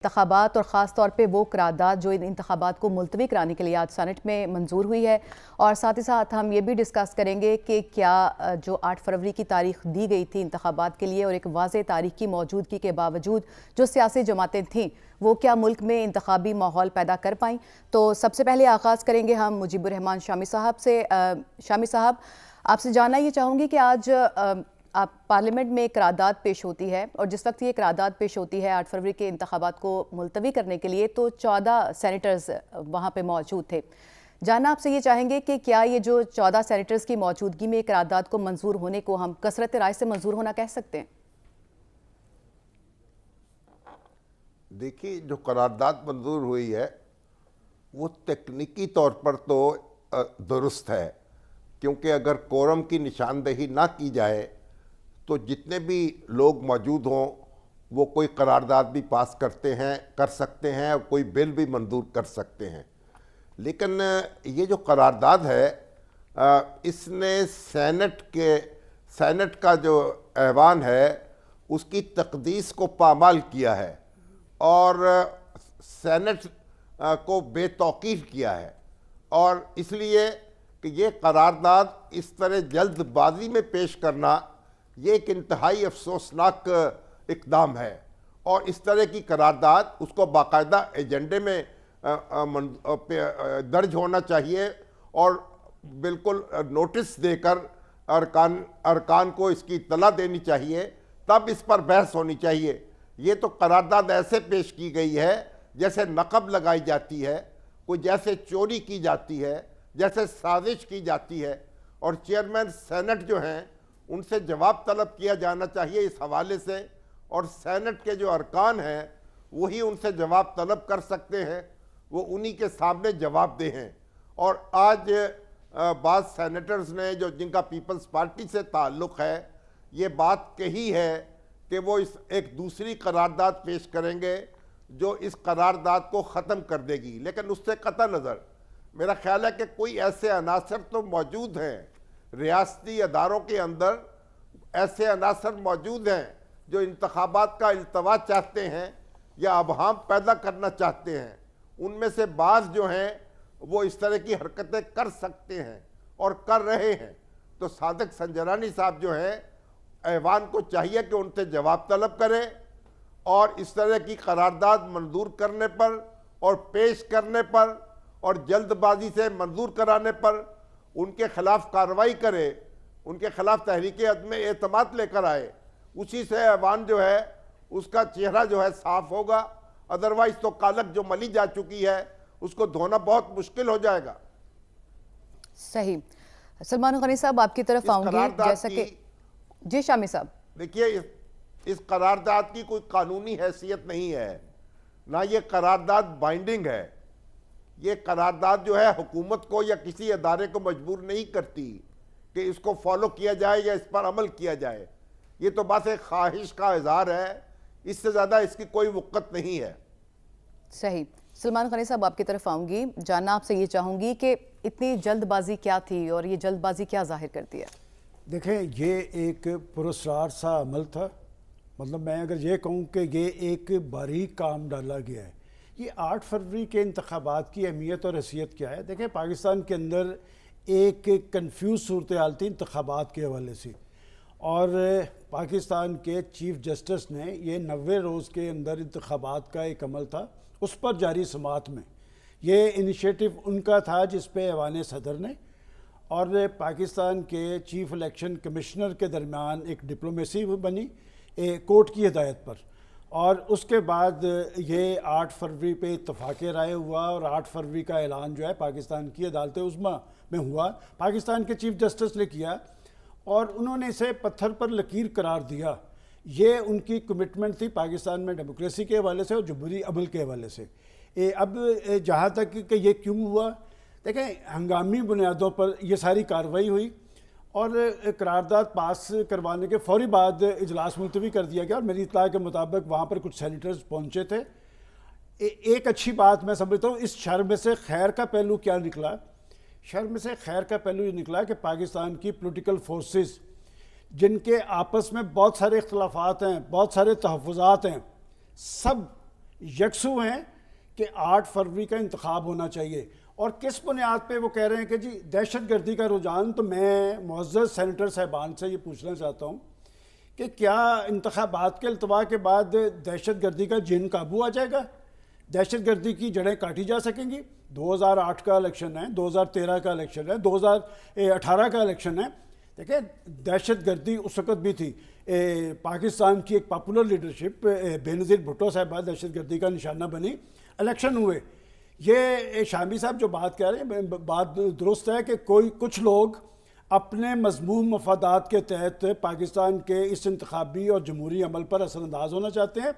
انتخابات اور خاص طور پہ وہ قرارداد جو ان انتخابات کو ملتوی کرانے کے لیے آج سینٹ میں منظور ہوئی ہے، اور ساتھ ہی ساتھ ہم یہ بھی ڈسکس کریں گے کہ کیا جو 8 فروری کی تاریخ دی گئی تھی انتخابات کے لیے اور ایک واضح تاریخ کی موجودگی کے باوجود جو سیاسی جماعتیں تھیں وہ کیا ملک میں انتخابی ماحول پیدا کر پائیں۔ تو سب سے پہلے آغاز کریں گے ہم مجیب الرحمان شامی صاحب سے۔ شامی صاحب، آپ سے جاننا یہ چاہوں گی کہ آج آپ پارلیمنٹ میں ایک قرارداد پیش ہوتی ہے، اور جس وقت یہ قرارداد پیش ہوتی ہے 8 فروری کے انتخابات کو ملتوی کرنے کے لیے، تو 14 سینیٹرز وہاں پہ موجود تھے۔ جاننا آپ سے یہ چاہیں گے کہ کیا یہ جو 14 سینیٹرز کی موجودگی میں قرارداد کو منظور ہونے کو ہم کثرت رائے سے منظور ہونا کہہ سکتے ہیں؟ دیکھیے، جو قرارداد منظور ہوئی ہے وہ تکنیکی طور پر تو درست ہے، کیونکہ اگر کورم کی نشاندہی نہ کی جائے تو جتنے بھی لوگ موجود ہوں وہ کوئی قرارداد بھی پاس کر سکتے ہیں اور کوئی بل بھی منظور کر سکتے ہیں۔ لیکن یہ جو قرارداد ہے اس نے سینٹ کا جو ایوان ہے اس کی تقدیس کو پامال کیا ہے اور سینٹ کو بے توقیر کیا ہے، اور اس لیے کہ یہ قرارداد اس طرح جلد بازی میں پیش کرنا یہ ایک انتہائی افسوسناک اقدام ہے، اور اس طرح کی قرارداد اس کو باقاعدہ ایجنڈے میں درج ہونا چاہیے اور بالکل نوٹس دے کر ارکان کو اس کی اطلاع دینی چاہیے، تب اس پر بحث ہونی چاہیے۔ یہ تو قرارداد ایسے پیش کی گئی ہے جیسے نقب لگائی جاتی ہے، کوئی جیسے چوری کی جاتی ہے، جیسے سازش کی جاتی ہے، اور چیئرمین سینٹ جو ہیں ان سے جواب طلب کیا جانا چاہیے اس حوالے سے، اور سینٹ کے جو ارکان ہیں وہی ان سے جواب طلب کر سکتے ہیں، وہ انہی کے سامنے جواب دہ ہیں۔ اور آج بعض سینیٹرز نے جن کا پیپلز پارٹی سے تعلق ہے یہ بات کہی ہے کہ وہ ایک دوسری قرارداد پیش کریں گے جو اس قرارداد کو ختم کر دے گی، لیکن اس سے قطع نظر میرا خیال ہے کہ کوئی ایسے عناصر تو موجود ہیں ریاستی اداروں کے اندر، ایسے عناصر موجود ہیں جو انتخابات کا التوا چاہتے ہیں یا ابہام پیدا کرنا چاہتے ہیں، ان میں سے بعض جو ہیں وہ اس طرح کی حرکتیں کر سکتے ہیں اور کر رہے ہیں۔ تو صادق سنجرانی صاحب جو ہیں ایوان کو چاہیے کہ ان سے جواب طلب کرے، اور اس طرح کی قرارداد منظور کرنے پر اور پیش کرنے پر اور جلد بازی سے منظور کرانے پر ان کے خلاف کارروائی کرے، ان کے خلاف تحریک عدم اعتماد لے کر آئے۔ اسی سے ایوان جو ہے اس کا چہرہ جو ہے صاف ہوگا، ادروائز تو کالک جو ملی جا چکی ہے اس کو دھونا بہت مشکل ہو جائے گا۔ صحیح۔ سلمان غنی صاحب آپ کی طرف آؤں گی، جیسا کہ جی شامی صاحب دیکھیے، اس قرارداد کی کوئی قانونی حیثیت نہیں ہے، نہ یہ قرارداد بائنڈنگ ہے۔ یہ قرارداد جو ہے حکومت کو یا کسی ادارے کو مجبور نہیں کرتی کہ اس کو فالو کیا جائے یا اس پر عمل کیا جائے، یہ تو بس ایک خواہش کا اظہار ہے، اس سے زیادہ اس کی کوئی وقت نہیں ہے۔ صحیح۔ سلمان غنی صاحب آپ کی طرف آؤں گی، جاننا آپ سے یہ چاہوں گی کہ اتنی جلد بازی کیا تھی اور یہ جلد بازی کیا ظاہر کرتی ہے؟ دیکھیں، یہ ایک پراسرار سا عمل تھا، مطلب میں اگر یہ کہوں کہ یہ ایک باریک کام ڈالا گیا ہے۔ یہ 8 فروری کے انتخابات کی اہمیت اور حیثیت کیا ہے؟ دیکھیں، پاکستان کے اندر ایک کنفیوز صورتحال تھی انتخابات کے حوالے سے، اور پاکستان کے چیف جسٹس نے یہ 90 روز کے اندر انتخابات کا ایک عمل تھا اس پر جاری سماعت میں یہ انیشیٹو ان کا تھا جس پہ ایوان صدر نے اور پاکستان کے چیف الیکشن کمشنر کے درمیان ایک ڈپلومیسی بنی کورٹ کی ہدایت پر، اور اس کے بعد یہ 8 فروری پہ اتفاق رائے ہوا، اور 8 فروری کا اعلان جو ہے پاکستان کی عدالت عظمیٰ میں ہوا، پاکستان کے چیف جسٹس نے کیا، اور انہوں نے اسے پتھر پر لکیر قرار دیا۔ یہ ان کی کمٹمنٹ تھی پاکستان میں ڈیموکریسی کے حوالے سے اور جمہوری عمل کے حوالے سے۔ اب جہاں تک کہ یہ کیوں ہوا، دیکھیں، ہنگامی بنیادوں پر یہ ساری کارروائی ہوئی، اور قرارداد پاس کروانے کے فوری بعد اجلاس ملتوی کر دیا گیا، اور میری اطلاع کے مطابق وہاں پر کچھ سینیٹرز پہنچے تھے۔ ایک اچھی بات میں سمجھتا ہوں، اس شر میں سے خیر کا پہلو کیا نکلا؟ شر میں سے خیر کا پہلو یہ نکلا کہ پاکستان کی پولیٹیکل فورسز جن کے آپس میں بہت سارے اختلافات ہیں، بہت سارے تحفظات ہیں، سب یکسو ہیں کہ 8 فروری کا انتخاب ہونا چاہیے. اور کس بنیاد پہ وہ کہہ رہے ہیں کہ جی دہشت گردی کا رجحان؟ تو میں معزز سینیٹر صاحبان سے یہ پوچھنا چاہتا ہوں کہ کیا انتخابات کے التوا کے بعد دہشت گردی کا جن قابو آ جائے گا؟ دہشت گردی کی جڑیں کاٹی جا سکیں گی؟ 2008 کا الیکشن ہے, 2013 کا الیکشن ہے, 2018 کا الیکشن ہے. دیکھیں دہشت گردی اس وقت بھی تھی. پاکستان کی ایک پاپولر لیڈرشپ بے نظیر بھٹو صاحبہ دہشت گردی کا نشانہ بنی, الیکشن ہوئے. یہ شامی صاحب جو بات کہہ رہے ہیں بات درست ہے کہ کچھ لوگ اپنے مذموم مفادات کے تحت پاکستان کے اس انتخابی اور جمہوری عمل پر اثر انداز ہونا چاہتے ہیں,